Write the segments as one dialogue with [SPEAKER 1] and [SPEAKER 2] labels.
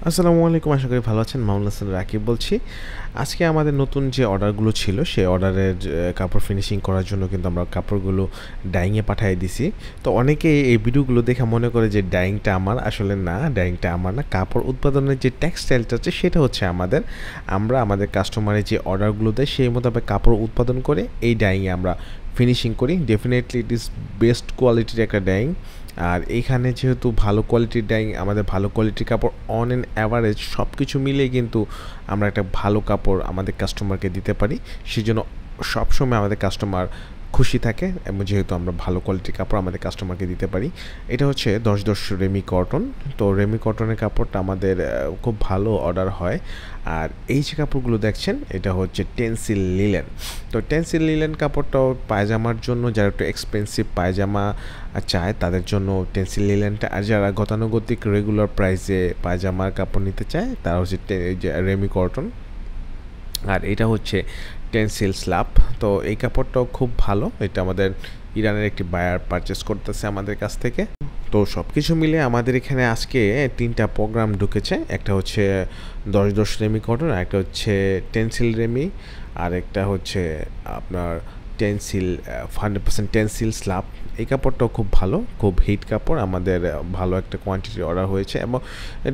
[SPEAKER 1] আসসালামু আলাইকুম, আশা করি ভালো আছেন। মামুন হাসান রাকিব বলছি। আজকে আমাদের নতুন যে অর্ডারগুলো ছিল, সেই অর্ডারের কাপড় ফিনিশিং করার জন্য কিন্তু আমরা কাপড়গুলো ডাইংয়ে পাঠিয়ে দিছি। তো অনেকেই এই ভিডিওগুলো দেখে মনে করে যে ডাইংটা আমার, আসলে না, ডাইংটা আমার না। কাপড় উৎপাদনের যে টেক্সটাইলটা আছে সেটা হচ্ছে আমাদের। আমরা আমাদের কাস্টমারের যে অর্ডারগুলো দেয় সেই মোতাবেক কাপড় উৎপাদন করে এই ডাইংয়ে আমরা ফিনিশিং করি। ডেফিনেটলি ইট ইজ বেস্ট কোয়ালিটির একটা ডাইং। আর এইখানে যেহেতু ভালো কোয়ালিটির ডাইং, আমাদের ভালো কোয়ালিটির কাপড় অন অ্যান অ্যাভারেজ সব কিছু মিলিয়ে কিন্তু আমরা একটা ভালো কাপড় আমাদের কাস্টমারকে দিতে পারি। সেজন্য সবসময় আমাদের কাস্টমার খুশি থাকে, এবং যেহেতু আমরা ভালো কোয়ালিটির কাপড় আমাদের কাস্টমারকে দিতে পারি। এটা হচ্ছে 10 রেমি কটন। তো রেমি কটনের কাপড়টা আমাদের খুব ভালো অর্ডার হয়। আর এই যে কাপড়গুলো দেখছেন, এটা হচ্ছে টেন্সিল লিলেন। তো টেন্সিল লিলেন কাপড়টাও পায়জামার জন্য, যারা একটু এক্সপেন্সিভ পায়জামা চায় তাদের জন্য টেন্সিল লিলেনটা, আর যারা গতানুগতিক রেগুলার প্রাইসে পায়জামার কাপড় নিতে চায় তারা হচ্ছে রেমি কটন। আর এটা হচ্ছে টেন্সিল স্ল্যাব। তো এই কাপড়টাও খুব ভালো। এটা আমাদের ইরানের একটি বায়ার পারচেস করতেছে আমাদের কাছ থেকে। তো সব কিছু মিলে আমাদের এখানে আজকে 3টা প্রোগ্রাম ঢুকেছে। একটা হচ্ছে 10 রেমি কটন, আর একটা হচ্ছে টেন্সিল রেমি, আর একটা হচ্ছে আপনার টেন্সিল 100% টেন্সিল স্ল্যাব। এই কাপড়টাও খুব ভালো, খুব হিট কাপড়। আমাদের ভালো একটা কোয়ান্টিটির অর্ডার হয়েছে, এবং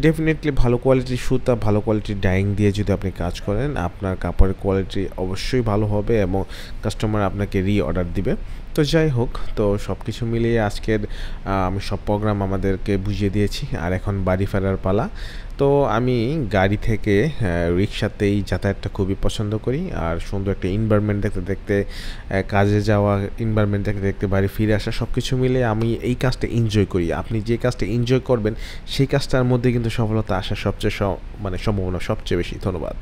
[SPEAKER 1] ডেফিনেটলি ভালো কোয়ালিটির সুতা, ভালো কোয়ালিটির ডাইং দিয়ে যদি আপনি কাজ করেন, আপনার কাপড়ের কোয়ালিটি অবশ্যই ভালো হবে এবং কাস্টমার আপনাকে অর্ডার দিবে। তো যাই হোক, তো সব কিছু মিলিয়ে আজকের আমি সব প্রোগ্রাম আমাদেরকে বুঝিয়ে দিয়েছি, আর এখন বাড়ি ফেরার পালা। তো আমি গাড়ি থেকে রিক্সাতেই যাতায়াতটা খুবই পছন্দ করি, আর সুন্দর একটা এনভায়রনমেন্ট দেখতে দেখতে কাজে যাওয়া, এনভায়রনমেন্ট দেখতে দেখতে বাড়ি ফিরে আসা, সব কিছু মিলে আমি এই কাজটা এনজয় করি। আপনি যে কাজটা এনজয় করবেন সেই কাজটার মধ্যে কিন্তু সফলতা আসার সবচেয়ে মানে সম্ভাবনা সবচেয়ে বেশি। ধন্যবাদ।